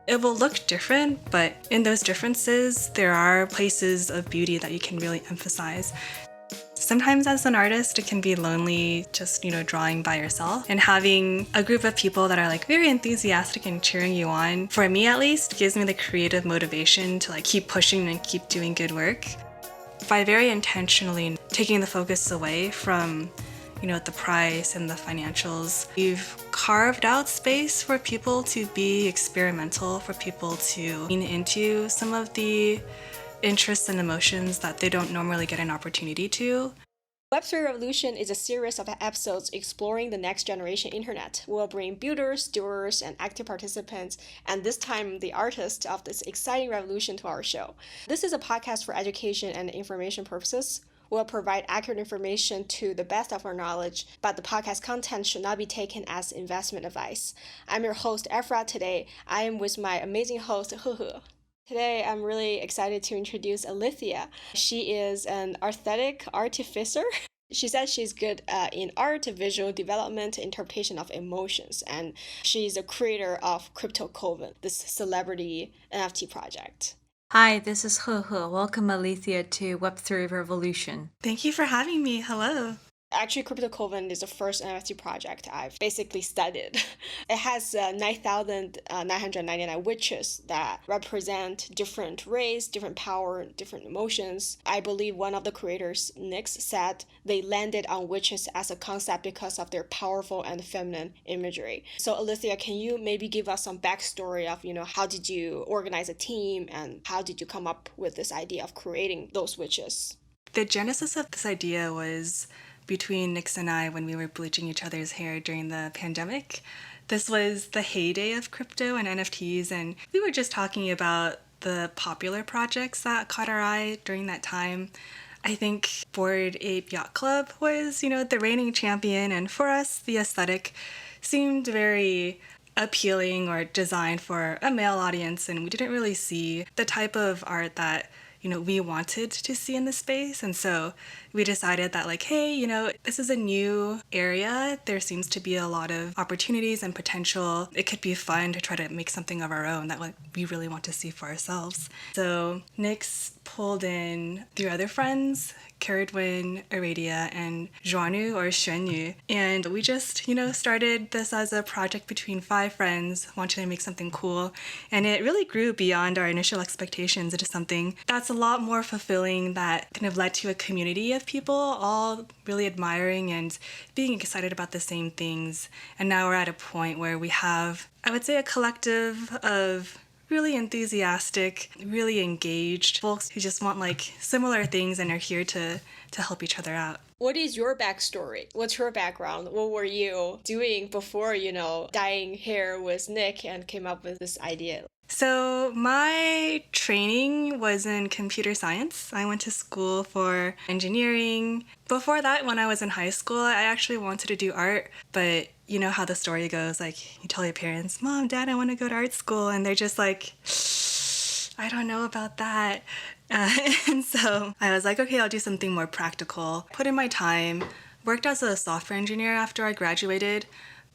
It will look different, but in those differences, there are places of beauty that you can really emphasize. Sometimes as an artist, it can be lonely just, drawing by yourself, and having a group of people that are like very enthusiastic and cheering you on, for me at least, gives me the creative motivation to like keep pushing and keep doing good work. By very intentionally taking the focus away from the price and the financials, we've carved out space for people to be experimental, for people to lean into some of the interests and emotions that they don't normally get an opportunity to. Web3 Revolution is a series of episodes exploring the next generation internet. We'll bring builders, doers, and active participants, and this time the artists of this exciting revolution to our show. This is a podcast for education and information purposes. We'll provide accurate information to the best of our knowledge, but the podcast content should not be taken as investment advice. I'm your host, Afra. Today, I am with my amazing host, Hehe. Today, I'm really excited to introduce Alethia. She is an aesthetic artificer. She says she's good in art, visual development, interpretation of emotions, and she's a creator of Crypto Coven, this celebrity NFT project. Hi, this is Hehe. Welcome, Alethia, to Web3 Revolution. Thank you for having me. Hello. Actually, Crypto Coven is the first NFT project I've basically studied. It has 9,999 witches that represent different race, different power, different emotions. I believe one of the creators, Nyx, said they landed on witches as a concept because of their powerful and feminine imagery. So, Alethia, can you maybe give us some backstory of, how did you organize a team and how did you come up with this idea of creating those witches? The genesis of this idea was between Nyx and I when we were bleaching each other's hair during the pandemic. This was the heyday of crypto and NFTs, and we were just talking about the popular projects that caught our eye during that time. I think Bored Ape Yacht Club was, the reigning champion, and for us, the aesthetic seemed very appealing or designed for a male audience, and we didn't really see the type of art that we wanted to see in the space. And so we decided that like, hey, this is a new area. There seems to be a lot of opportunities and potential. It could be fun to try to make something of our own that like we really want to see for ourselves. So Nyx pulled in 3 other friends, Caradwin, Aradia, and Zhuanu or Xuanyu. And we just, started this as a project between 5 friends, wanted to make something cool. And it really grew beyond our initial expectations into something that's a lot more fulfilling, that kind of led to a community of people all really admiring and being excited about the same things. And now we're at a point where we have, I would say, a collective of really enthusiastic, really engaged folks who just want like similar things and are here to help each other out. What is your backstory? What's your background? What were you doing before, dyeing hair with Nick and came up with this idea? So my training was in computer science. I went to school for engineering. Before that, when I was in high school, I actually wanted to do art, but you know how the story goes, like you tell your parents, Mom, Dad, I want to go to art school, and they're just like, I don't know about that. And so I was like, okay, I'll do something more practical. Put in my time, worked as a software engineer after I graduated,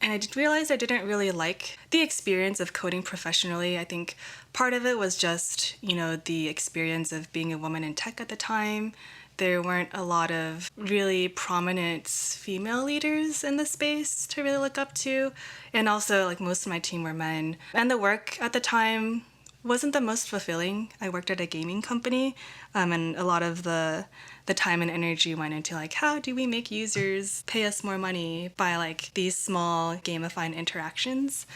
and I realized I didn't really like the experience of coding professionally. I think part of it was just, the experience of being a woman in tech at the time. There weren't a lot of really prominent female leaders in the space to really look up to. And also, like, most of my team were men. And the work at the time wasn't the most fulfilling. I worked at a gaming company, and a lot of the time and energy went into like, how do we make users pay us more money by like these small gamified interactions?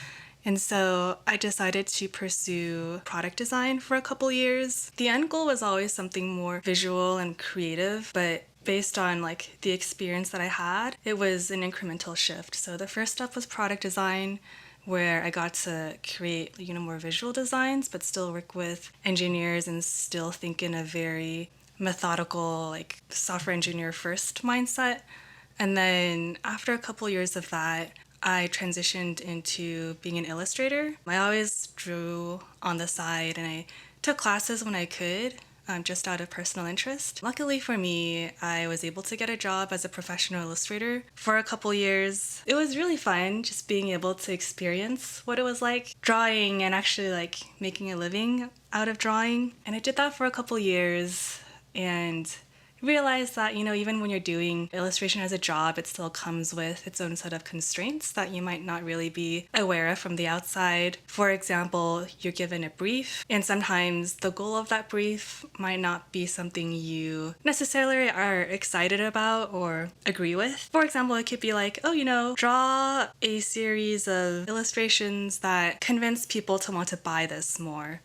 And so I decided to pursue product design for a couple years. The end goal was always something more visual and creative, but based on like the experience that I had, it was an incremental shift. So the first step was product design, where I got to create, more visual designs, but still work with engineers and still think in a very methodical, like software engineer first mindset. And then after a couple years of that, I transitioned into being an illustrator. I always drew on the side and I took classes when I could, just out of personal interest. Luckily for me, I was able to get a job as a professional illustrator for a couple years. It was really fun just being able to experience what it was like drawing and actually like making a living out of drawing. And I did that for a couple years and realize that, even when you're doing illustration as a job, it still comes with its own set of constraints that you might not really be aware of from the outside. For example, you're given a brief, and sometimes the goal of that brief might not be something you necessarily are excited about or agree with. For example, it could be like, draw a series of illustrations that convince people to want to buy this more,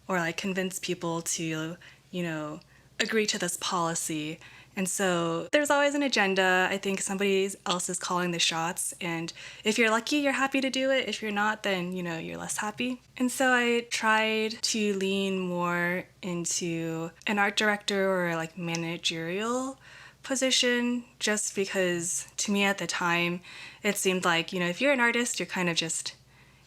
or like convince people to, agree to this policy. And so there's always an agenda. I think somebody else is calling the shots. And if you're lucky, you're happy to do it. If you're not, then, you're less happy. And so I tried to lean more into an art director or like managerial position, just because to me at the time, it seemed like, if you're an artist, you're kind of just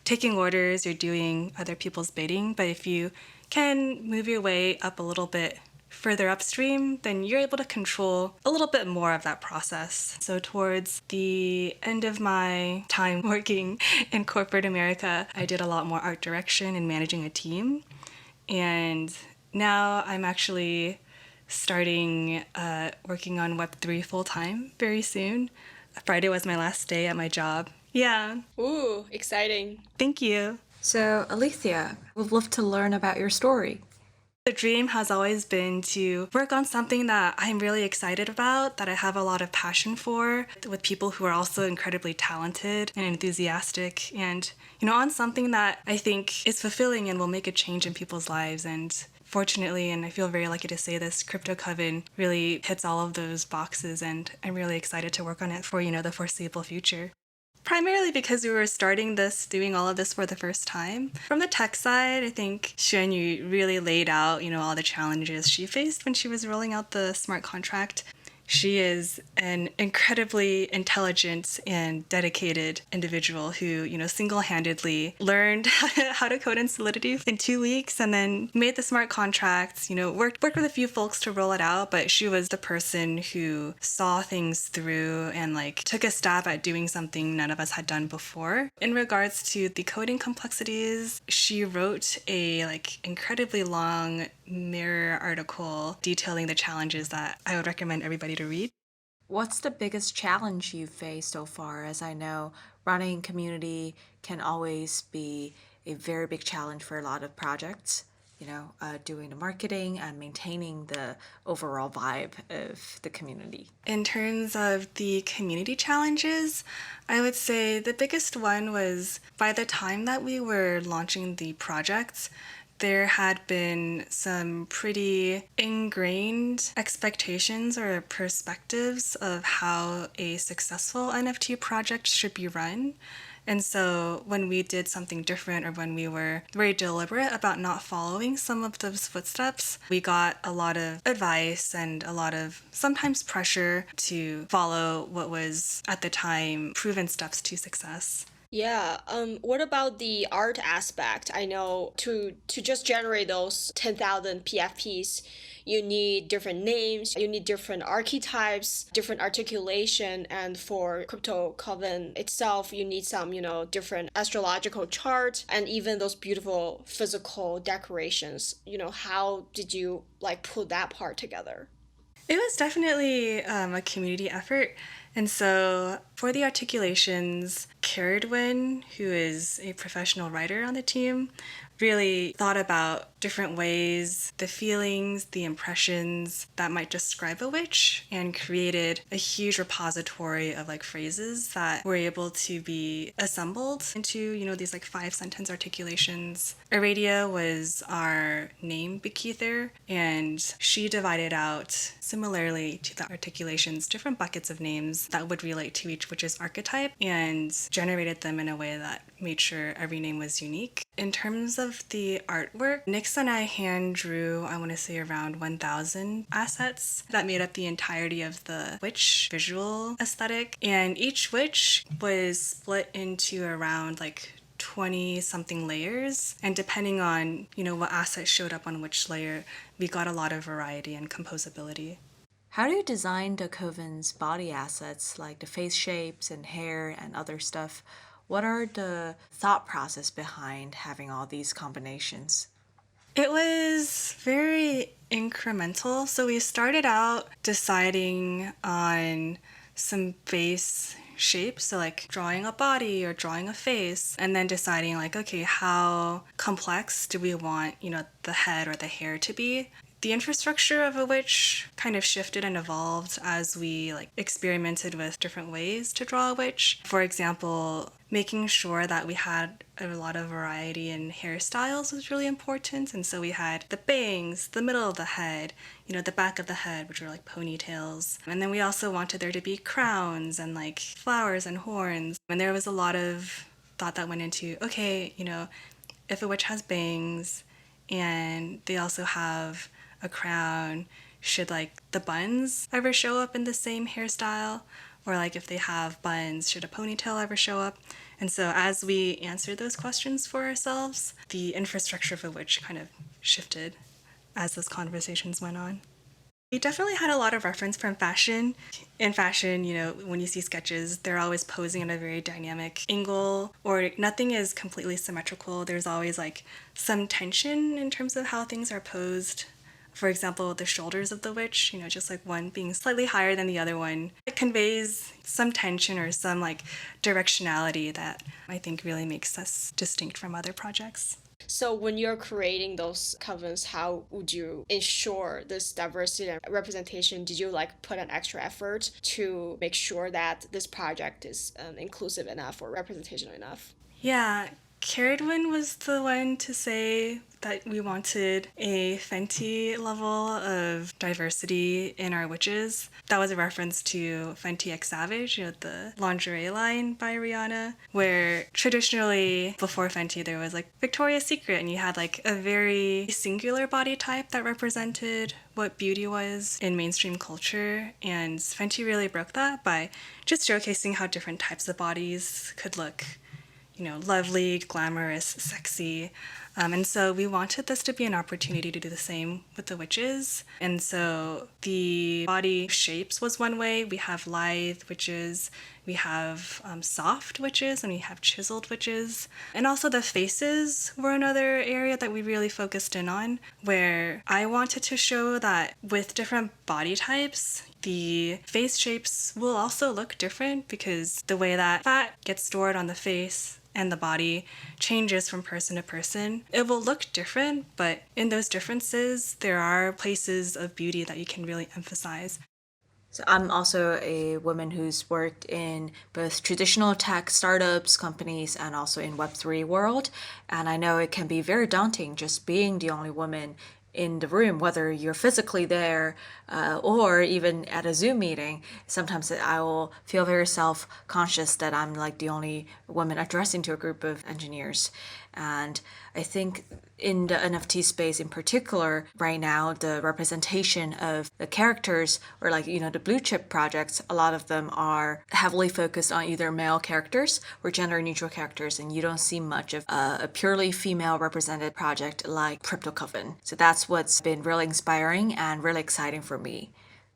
taking orders, you're doing other people's bidding. But if you can move your way up a little bit further upstream, then you're able to control a little bit more of that process. So towards the end of my time working in corporate America, I did a lot more art direction and managing a team. And now I'm actually starting working on Web3 full-time very soon. Friday was my last day at my job. Yeah. Ooh, exciting. Thank you. So, Alethia, we'd love to learn about your story. The dream has always been to work on something that I'm really excited about, that I have a lot of passion for, with people who are also incredibly talented and enthusiastic, and, on something that I think is fulfilling and will make a change in people's lives. And fortunately, and I feel very lucky to say this, Crypto Coven really hits all of those boxes, and I'm really excited to work on it for, the foreseeable future. Primarily because we were doing all of this for the first time. From the tech side, I think Xuanyu really laid out, all the challenges she faced when she was rolling out the smart contract. She is an incredibly intelligent and dedicated individual who, single-handedly learned how to code in Solidity in 2 weeks and then made the smart contracts, worked with a few folks to roll it out, but she was the person who saw things through and took a stab at doing something none of us had done before. In regards to the coding complexities, she wrote a incredibly long Mirror article detailing the challenges that I would recommend everybody to read. What's the biggest challenge you've faced so far? As I know, running community can always be a very big challenge for a lot of projects. Doing the marketing and maintaining the overall vibe of the community. In terms of the community challenges, I would say the biggest one was by the time that we were launching the project, there had been some pretty ingrained expectations or perspectives of how a successful NFT project should be run. And so when we did something different or when we were very deliberate about not following some of those footsteps, we got a lot of advice and a lot of sometimes pressure to follow what was at the time proven steps to success. Yeah, what about the art aspect? I know to just generate those 10,000 PFPs, you need different names, you need different archetypes, different articulation, and for Crypto Coven itself, you need some, different astrological charts and even those beautiful physical decorations. How did you put that part together? It was definitely a community effort. And so for the articulations, Caradwin, who is a professional writer on the team, really thought about different ways, the feelings, the impressions that might describe a witch, and created a huge repository of phrases that were able to be assembled into, these 5-sentence articulations. Aradia was our name bequeather, and she divided out, similarly to the articulations, different buckets of names that would relate to each witch's archetype and generated them in a way that made sure every name was unique. In terms of the artwork, Nix and I hand drew, I want to say around 1,000 assets that made up the entirety of the witch visual aesthetic. And each witch was split into around 20 something layers. And depending on, what assets showed up on which layer, we got a lot of variety and composability. How do you design the Coven's body assets, like the face shapes and hair and other stuff? What are the thought process behind having all these combinations? It was very incremental. So we started out deciding on some base shapes, so like drawing a body or drawing a face, and then deciding like, okay, how complex do we want, the head or the hair to be? The infrastructure of which kind of shifted and evolved as we experimented with different ways to draw a witch. For example, making sure that we had a lot of variety in hairstyles was really important. And so we had the bangs, the middle of the head, the back of the head, which were like ponytails. And then we also wanted there to be crowns and like flowers and horns. And there was a lot of thought that went into, okay, if a witch has bangs and they also have a crown, should like the buns ever show up in the same hairstyle? Or like if they have buns, should a ponytail ever show up? And so as we answered those questions for ourselves, the infrastructure of a witch kind of shifted as those conversations went on. We definitely had a lot of reference from fashion. In fashion, when you see sketches, they're always posing at a very dynamic angle, or nothing is completely symmetrical. There's always like some tension in terms of how things are posed. For example, the shoulders of the witch, just like one being slightly higher than the other one, it conveys some tension or some like directionality that I think really makes us distinct from other projects. So when you're creating those covens, how would you ensure this diversity and representation? Did you put an extra effort to make sure that this project is inclusive enough or representational enough? Yeah, Caradwin was the one to say that we wanted a Fenty level of diversity in our witches. That was a reference to Fenty X Savage, the lingerie line by Rihanna, where traditionally before Fenty there was Victoria's Secret, and you had a very singular body type that represented what beauty was in mainstream culture. And Fenty really broke that by just showcasing how different types of bodies could look lovely, glamorous, sexy. And so we wanted this to be an opportunity to do the same with the witches. And so the body shapes was one way. We have lithe witches, we have soft witches, and we have chiseled witches. And also the faces were another area that we really focused in on, where I wanted to show that with different body types, the face shapes will also look different because the way that fat gets stored on the face and the body changes from person to person. It will look different, but in those differences, there are places of beauty that you can really emphasize. So I'm also a woman who's worked in both traditional tech startups, companies, and also in Web3 world. And I know it can be very daunting just being the only woman in the room, whether you're physically there or even at a Zoom meeting. Sometimes I will feel very self-conscious that I'm the only woman addressing to a group of engineers. And I think in the NFT space in particular, right now, the representation of the characters or the blue chip projects, a lot of them are heavily focused on either male characters or gender neutral characters. And you don't see much of a purely female represented project like Crypto Coven. So that's what's been really inspiring and really exciting for me.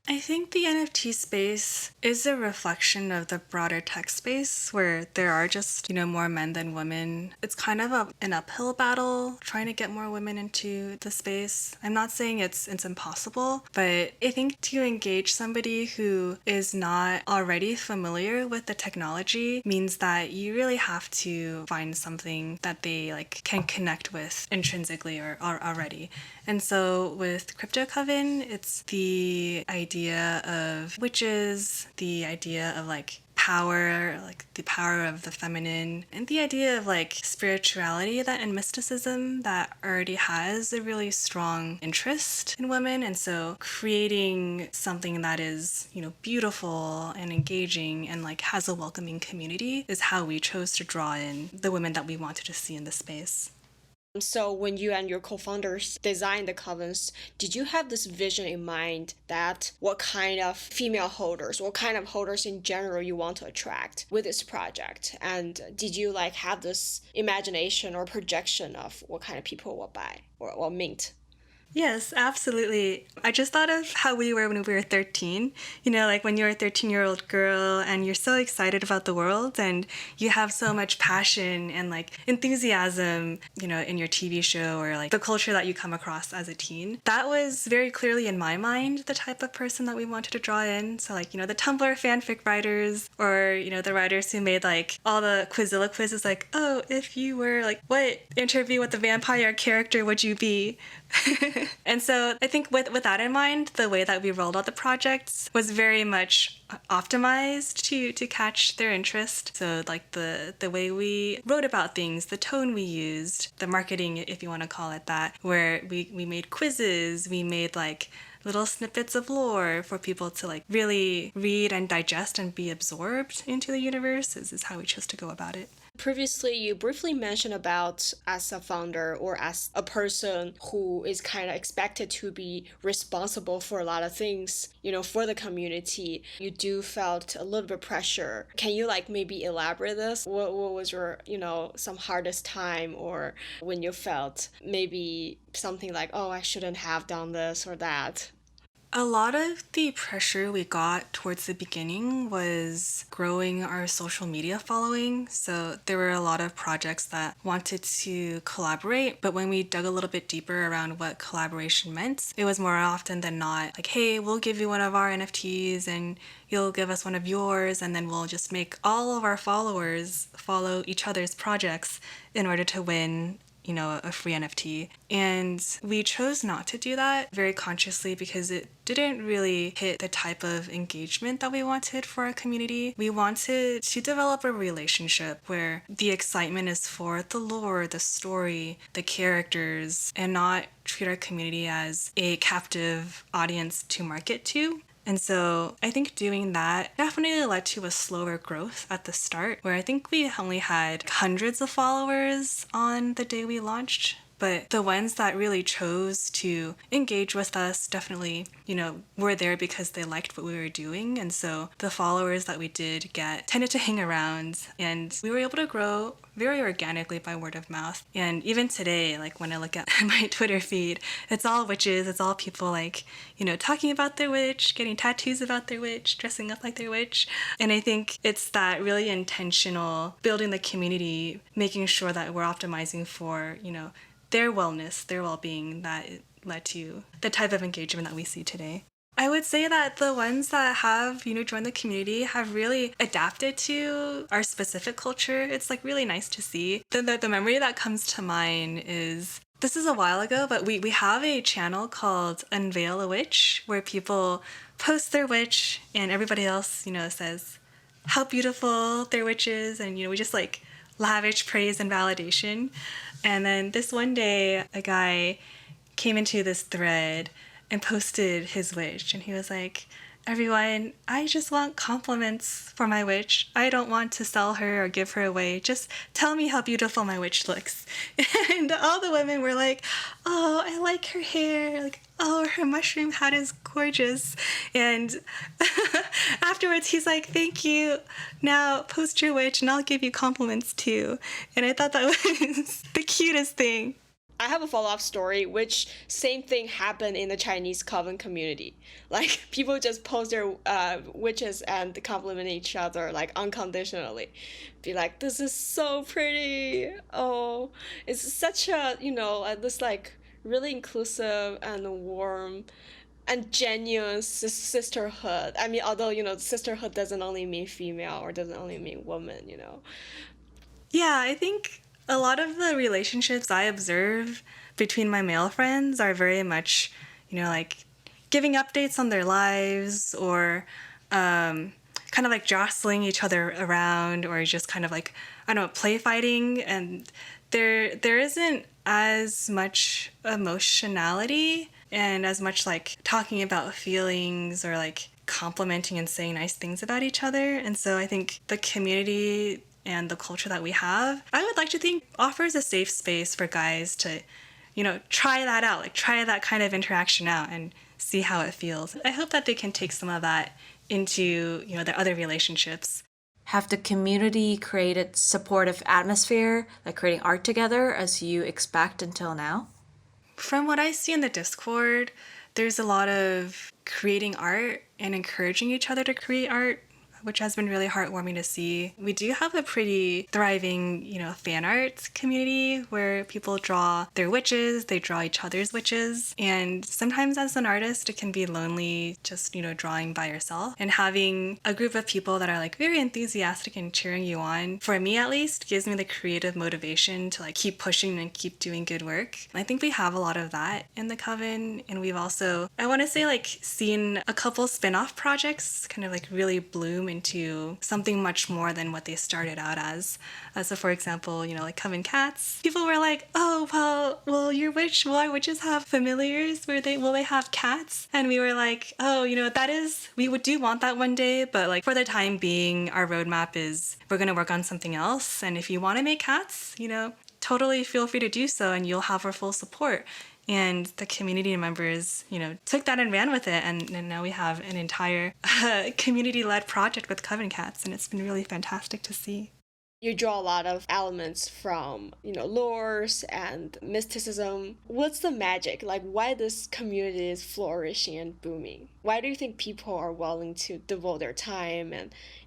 I think the NFT space is a reflection of the broader tech space where there are just, more men than women. It's kind of an uphill battle trying to get more women into the space. I'm not saying it's impossible, but I think to engage somebody who is not already familiar with the technology means that you really have to find something that they can connect with intrinsically or already. And so with Crypto Coven, it's the idea of witches, the idea of power, the power of the feminine, and the idea of spirituality and mysticism that already has a really strong interest in women. And so creating something that is, beautiful and engaging and has a welcoming community is how we chose to draw in the women that we wanted to see in the space. So when you and your co-founders designed the covens, did you have this vision in mind that what kind of female holders, what kind of holders in general you want to attract with this project? And did you like have this imagination or projection of what kind of people will buy or mint? Yes, absolutely. I just thought of how we were when we were 13. You know, like when you're a 13-year-old girl and you're so excited about the world and you have so much passion and like enthusiasm, you know, in your TV show or like the culture that you come across as a teen. That was very clearly in my mind the type of person that we wanted to draw in. So like, you know, the Tumblr fanfic writers or, you know, the writers who made like all the Quizilla quizzes like, oh, if you were like, what interview with the vampire character would you be? And so I think with that in mind, the way that we rolled out the projects was very much optimized to catch their interest. So like the way we wrote about things, the tone we used, the marketing, if you want to call it that, where we made quizzes, we made like little snippets of lore for people to like really read and digest and be absorbed into the universe. This is how we chose to go about it. Previously, you briefly mentioned about as a founder or as a person who is kind of expected to be responsible for a lot of things, you know, for the community. You do felt a little bit pressure. Can you like maybe elaborate this? What was your, you know, some hardest time or when you felt maybe something like, oh, I shouldn't have done this or that? A lot of the pressure we got towards the beginning was growing our social media following. So there were a lot of projects that wanted to collaborate, but when we dug a little bit deeper around what collaboration meant, it was more often than not like, hey, we'll give you one of our NFTs and you'll give us one of yours, and then we'll just make all of our followers follow each other's projects in order to win, you know, a free NFT. And we chose not to do that very consciously because it didn't really hit the type of engagement that we wanted for our community. We wanted to develop a relationship where the excitement is for the lore, the story, the characters, and not treat our community as a captive audience to market to. And so I think doing that definitely led to a slower growth at the start, where I think we only had hundreds of followers on the day we launched. But the ones that really chose to engage with us definitely, you know, were there because they liked what we were doing. And so the followers that we did get tended to hang around, and we were able to grow very organically by word of mouth. And even today, like when I look at my Twitter feed, it's all witches, it's all people like, you know, talking about their witch, getting tattoos about their witch, dressing up like their witch. And I think it's that really intentional building the community, making sure that we're optimizing for, you know, their wellness, their well-being, that led to the type of engagement that we see today. I would say that the ones that have, you know, joined the community have really adapted to our specific culture. It's like really nice to see. The memory that comes to mind is, this is a while ago, but we have a channel called Unveil a Witch where people post their witch and everybody else, you know, says how beautiful their witch is, and, you know, we just like lavish praise and validation. And then this one day, a guy came into this thread and posted his witch, and he was like, everyone, I just want compliments for my witch. I don't want to sell her or give her away. Just tell me how beautiful my witch looks. And all the women were like, oh, I like her hair. Like, oh, her mushroom hat is gorgeous. And afterwards, he's like, thank you. Now post your witch and I'll give you compliments too. And I thought that was the cutest thing. I have a follow-up story, which same thing happened in the Chinese Coven community. Like, people just post their witches and compliment each other, like, unconditionally. Be like, this is so pretty. Oh, it's such a, you know, this, like, really inclusive and warm and genuine sisterhood. I mean, although, you know, sisterhood doesn't only mean female or doesn't only mean woman, you know. Yeah, I think a lot of the relationships I observe between my male friends are very much, you know, like giving updates on their lives or kind of like jostling each other around or just kind of like, I don't know, play fighting. And there isn't as much emotionality and as much like talking about feelings or like complimenting and saying nice things about each other. And so I think the community and the culture that we have, I would like to think offers a safe space for guys to, try that out, like try that kind of interaction out and see how it feels. I hope that they can take some of that into, their other relationships. Have the community created supportive atmosphere, like creating art together as you expect until now? From what I see in the Discord, there's a lot of creating art and encouraging each other to create art, which has been really heartwarming to see. We do have a pretty thriving, fan art community where people draw their witches, they draw each other's witches. And sometimes as an artist, it can be lonely just, drawing by yourself. And having a group of people that are like very enthusiastic and cheering you on, for me at least, gives me the creative motivation to like keep pushing and keep doing good work. I think we have a lot of that in the Coven. And we've also, I want to say, like seen a couple spin-off projects kind of like really bloom into something much more than what they started out as. So for example, like Coven Cats. People were like, oh, well, will our witches have familiars? Will they have cats? And we were like, oh, we do want that one day, but like for the time being, our roadmap is we're going to work on something else. And if you want to make cats, totally feel free to do so and you'll have our full support. And the community members, took that and ran with it. And now we have an entire community-led project with Coven Cats. And it's been really fantastic to see. You draw a lot of elements from, lores and mysticism. What's the magic? Like, why this community is flourishing and booming? Why do you think people are willing to devote their time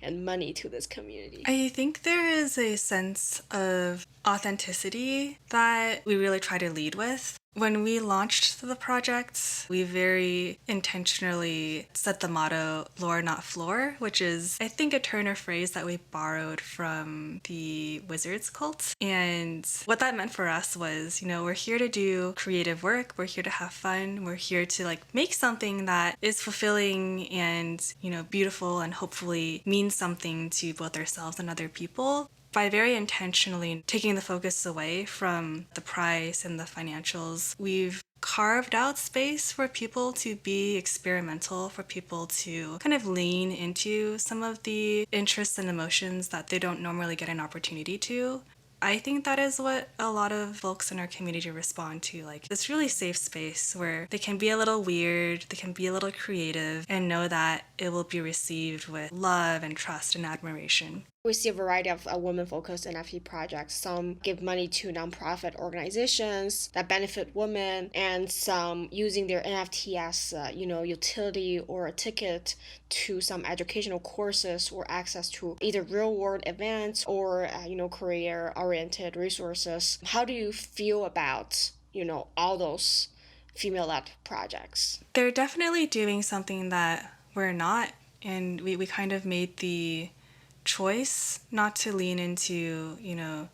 and money to this community? I think there is a sense of authenticity that we really try to lead with. When we launched the project, we very intentionally set the motto, lore not floor, which is, I think, a turn or phrase that we borrowed from the Wizards cult. And what that meant for us was, we're here to do creative work, we're here to have fun, we're here to like make something that is fulfilling and, beautiful and hopefully means something to both ourselves and other people. By very intentionally taking the focus away from the price and the financials, we've carved out space for people to be experimental, for people to kind of lean into some of the interests and emotions that they don't normally get an opportunity to. I think that is what a lot of folks in our community respond to, like this really safe space where they can be a little weird, they can be a little creative, and know that it will be received with love and trust and admiration. We see a variety of women-focused NFT projects. Some give money to nonprofit organizations that benefit women, and some using their NFT as, utility or a ticket to some educational courses or access to either real-world events or, career-oriented resources. How do you feel about, all those female-led projects? They're definitely doing something that we're not, and we kind of made the choice not to lean into,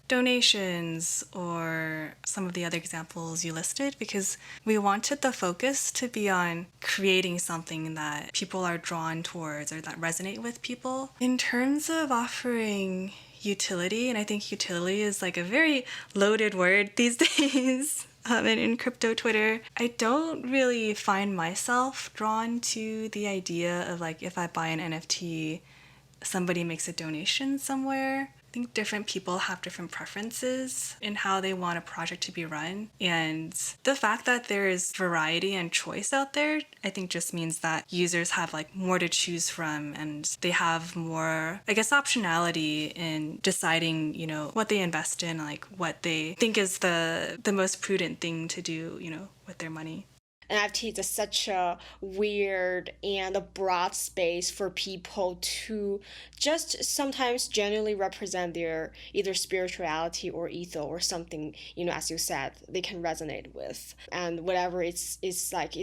donations or some of the other examples you listed, because we wanted the focus to be on creating something that people are drawn towards or that resonate with people. In terms of offering utility, and I think utility is like a very loaded word these days. In crypto Twitter, I don't really find myself drawn to the idea of like if I buy an NFT, somebody makes a donation somewhere. I think different people have different preferences in how they want a project to be run. And the fact that there is variety and choice out there, I think just means that users have like more to choose from and they have more, optionality in deciding, what they invest in, like what they think is the most prudent thing to do, with their money. NFT is such a weird and a broad space for people to just sometimes genuinely represent their either spirituality or ethos or something, as you said, they can resonate with. And whatever it's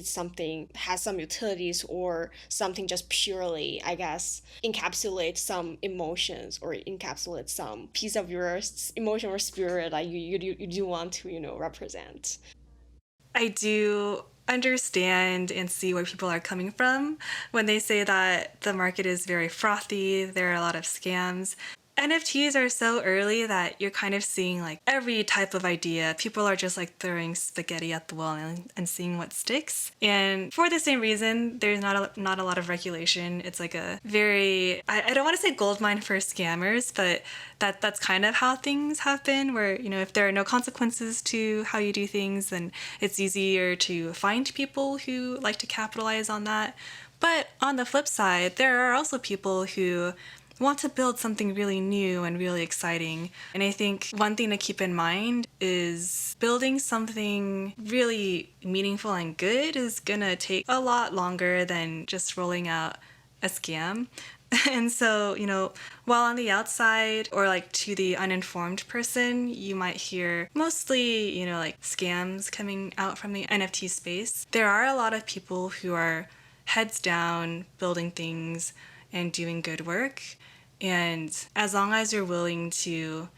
something has some utilities or something just purely, I guess, encapsulate some emotions or encapsulate some piece of your emotion or spirit that you do want to, represent. I do understand and see where people are coming from when they say that the market is very frothy, there are a lot of scams. NFTs are so early that you're kind of seeing like every type of idea. People are just like throwing spaghetti at the wall and seeing what sticks. And for the same reason, there's not a lot of regulation. It's like a very, I don't want to say gold mine for scammers, but that's kind of how things have been, where, you know, if there are no consequences to how you do things, then it's easier to find people who like to capitalize on that. But on the flip side, there are also people who want to build something really new and really exciting. And I think one thing to keep in mind is building something really meaningful and good is gonna take a lot longer than just rolling out a scam. And so, you know, while on the outside or like to the uninformed person, you might hear mostly, you know, like scams coming out from the NFT space, there are a lot of people who are heads down building things and doing good work. And as long as you're willing to,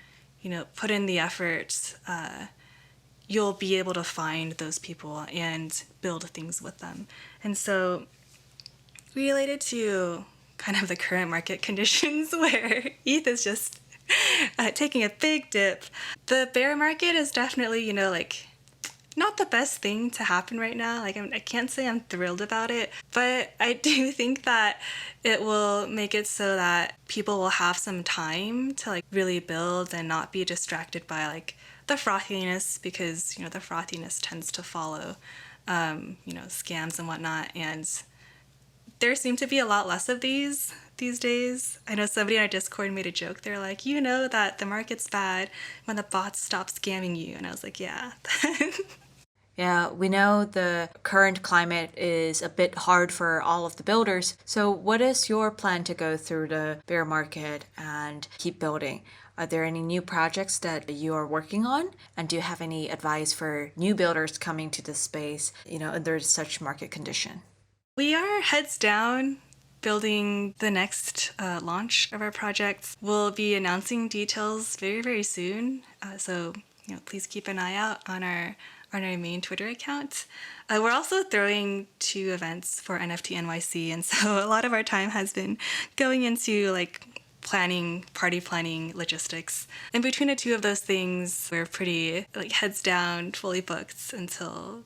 you know, put in the effort, you'll be able to find those people and build things with them. And so, related to kind of the current market conditions where ETH is just taking a big dip, the bear market is definitely, you know, like not the best thing to happen right now. Like, I can't say I'm thrilled about it, but I do think that it will make it so that people will have some time to like really build and not be distracted by like the frothiness, because, you know, the frothiness tends to follow, you know, scams and whatnot. And there seem to be a lot less of these days. I know somebody in our Discord made a joke. They're like, you know that the market's bad when the bots stop scamming you. And I was like, yeah. Yeah, we know the current climate is a bit hard for all of the builders. So, what is your plan to go through the bear market and keep building? Are there any new projects that you are working on? And do you have any advice for new builders coming to this space, you know, under such market condition? We are heads down building the next launch of our project. We'll be announcing details very, very soon. So, you know, please keep an eye out on our main Twitter account. We're also throwing 2 events for NFT NYC, and so a lot of our time has been going into like party planning, logistics. And between the 2 of those things, we're pretty like heads down, fully booked until,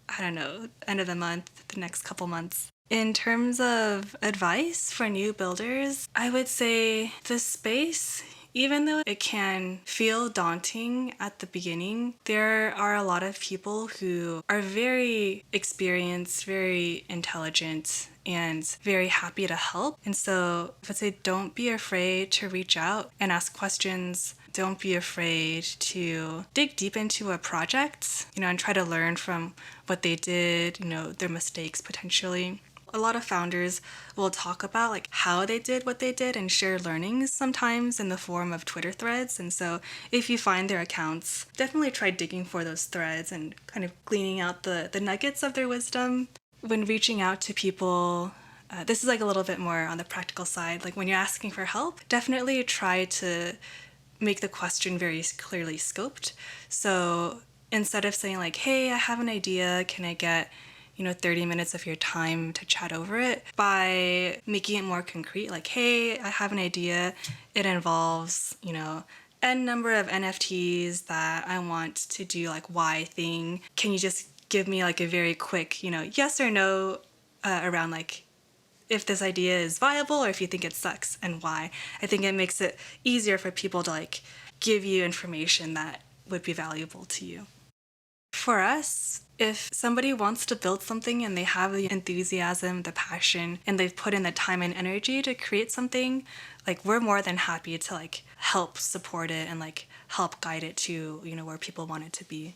I don't know, end of the month, the next couple months. In terms of advice for new builders, I would say the space, even though it can feel daunting at the beginning, there are a lot of people who are very experienced, very intelligent, and very happy to help. And so I would say don't be afraid to reach out and ask questions. Don't be afraid to dig deep into a project, you know, and try to learn from what they did, you know, their mistakes potentially. A lot of founders will talk about like how they did what they did and share learnings sometimes in the form of Twitter threads. And so if you find their accounts, definitely try digging for those threads and kind of gleaning out the nuggets of their wisdom. When reaching out to people, this is like a little bit more on the practical side. Like when you're asking for help, definitely try to make the question very clearly scoped. So instead of saying like, hey, I have an idea, can I get, you know, 30 minutes of your time to chat over it, by making it more concrete, like, hey, I have an idea, it involves, you know, N number of NFTs that I want to do like Y thing. Can you just give me like a very quick, you know, yes or no around like if this idea is viable or if you think it sucks and why. I think it makes it easier for people to like give you information that would be valuable to you. For us, if somebody wants to build something and they have the enthusiasm, the passion, and they've put in the time and energy to create something, like we're more than happy to like help support it and like help guide it to, you know, where people want it to be.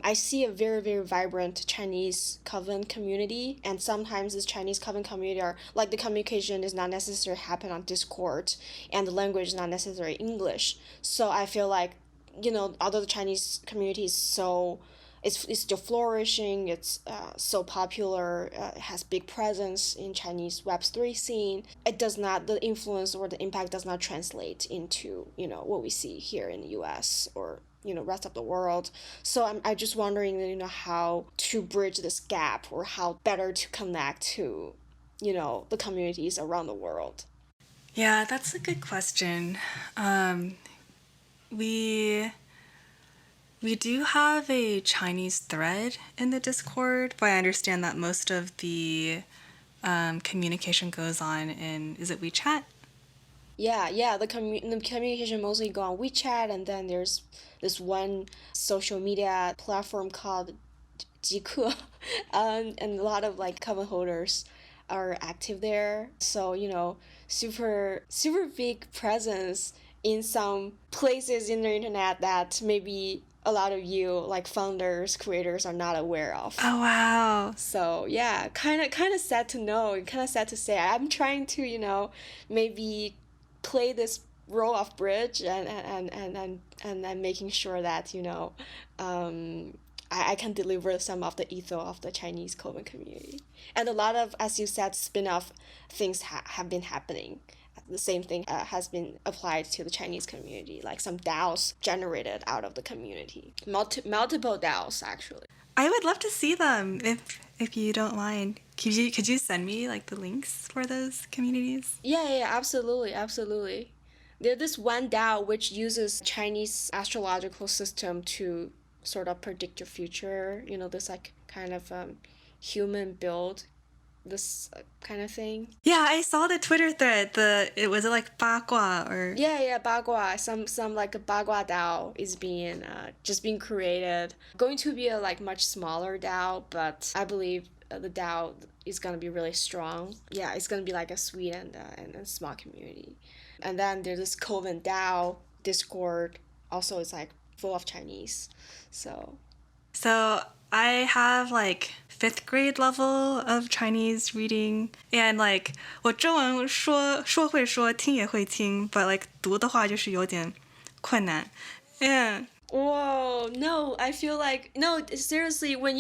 I see a very, very vibrant Chinese Coven community, and sometimes this Chinese Coven community are like the communication is not necessarily happen on Discord, and the language is not necessarily English. So I feel like, you know, although the Chinese community is so, it's still flourishing, it's so popular, it has big presence in Chinese Web3 scene, it does not, the influence or the impact does not translate into, you know, what we see here in the US or, you know, rest of the world. So I just wondering, you know, how to bridge this gap or how better to connect to, you know, the communities around the world. Yeah, that's a good question. We we do have a Chinese thread in the Discord, but I understand that most of the communication goes on in, is it WeChat? Yeah. The communication mostly go on WeChat, and then there's this one social media platform called Jiku, and a lot of like cover holders are active there. So super big presence in some places in the internet that maybe a lot of you like founders, creators are not aware of. Oh, wow. So yeah, kind of sad to know, kind of sad to say. I'm trying to maybe play this role of bridge and making sure that I can deliver some of the ethos of the Chinese Coven community. And a lot of, as you said, spin-off things have been happening. The same thing has been applied to the Chinese community, like some DAOs generated out of the community. Multiple DAOs, actually. I would love to see them if you don't mind. Could you send me like the links for those communities? Yeah, absolutely. There's this one DAO which uses Chinese astrological system to sort of predict your future. This like kind of human build, this kind of thing. Yeah, I saw the Twitter thread. It was like Bagua or Yeah, Bagua. Some like a Bagua DAO is being just being created. Going to be a like much smaller DAO, but I believe the DAO is gonna be really strong. Yeah, it's gonna be like a sweet and a small community. And then there's this Coven DAO Discord. Also, it's like full of Chinese. So I have like fifth grade level of Chinese reading, and like 我中文说会说，听也会听，but like 读的话就是有点困难。And Whoa, no, I feel like no, seriously, when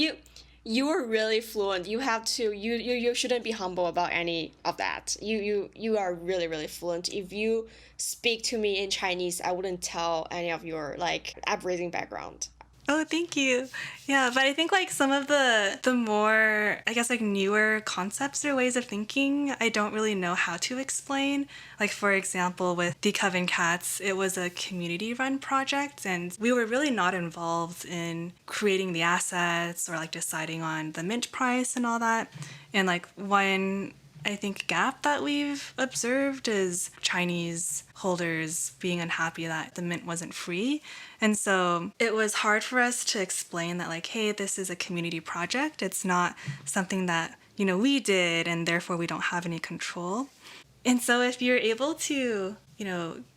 you are really fluent, you have to you shouldn't be humble about any of that. You are really fluent. If you speak to me in Chinese, I wouldn't tell any of your like upbringing background. oh, thank you. Yeah, but I think like some of the more, I guess, like newer concepts or ways of thinking, I don't really know how to explain. Like for example, with the Coven Cats, it was a community-run project, and we were really not involved in creating the assets or like deciding on the mint price and all that. And like one, I think, gap that we've observed is Chinese holders being unhappy that the mint wasn't free. And so it was hard for us to explain that, like, hey, this is a community project. It's not something that, we did, and therefore we don't have any control. And so if you're able to,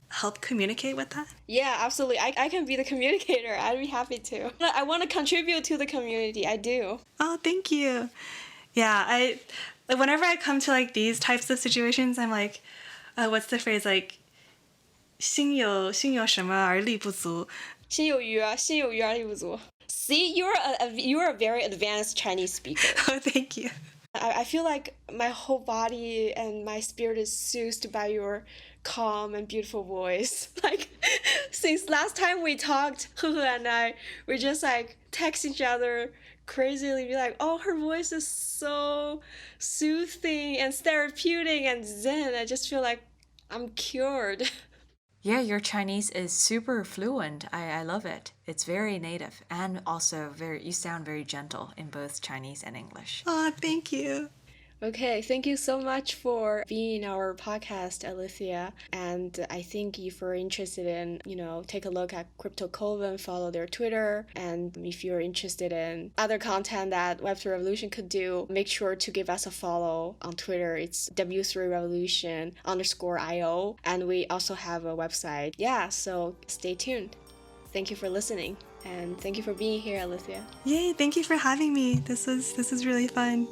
help communicate with that. Yeah, absolutely. I can be the communicator. I'd be happy to. I want to contribute to the community. I do. Oh, thank you. Yeah, whenever I come to like these types of situations, I'm like, what's the phrase, like 心有什么而力不足. 心有余而力不足. See, you're a very advanced Chinese speaker. Oh, thank you. I feel like my whole body and my spirit is soothed by your calm and beautiful voice. Like, since last time we talked, Hehe and I, we just like text each other crazily, be like, oh, her voice is so soothing and therapeutic and zen. I just feel like I'm cured. Yeah, your Chinese is super fluent. I love it. It's very native, and also you sound very gentle in both Chinese and English. Oh, thank you. Okay, thank you so much for being in our podcast, Alethia. And I think if you're interested in, take a look at Crypto Coven, follow their Twitter. And if you're interested in other content that Web3 Revolution could do, make sure to give us a follow on Twitter. It's W3Revolution_IO. And we also have a website. Yeah, so stay tuned. Thank you for listening. And thank you for being here, Alethia. Yay, thank you for having me. This was really fun.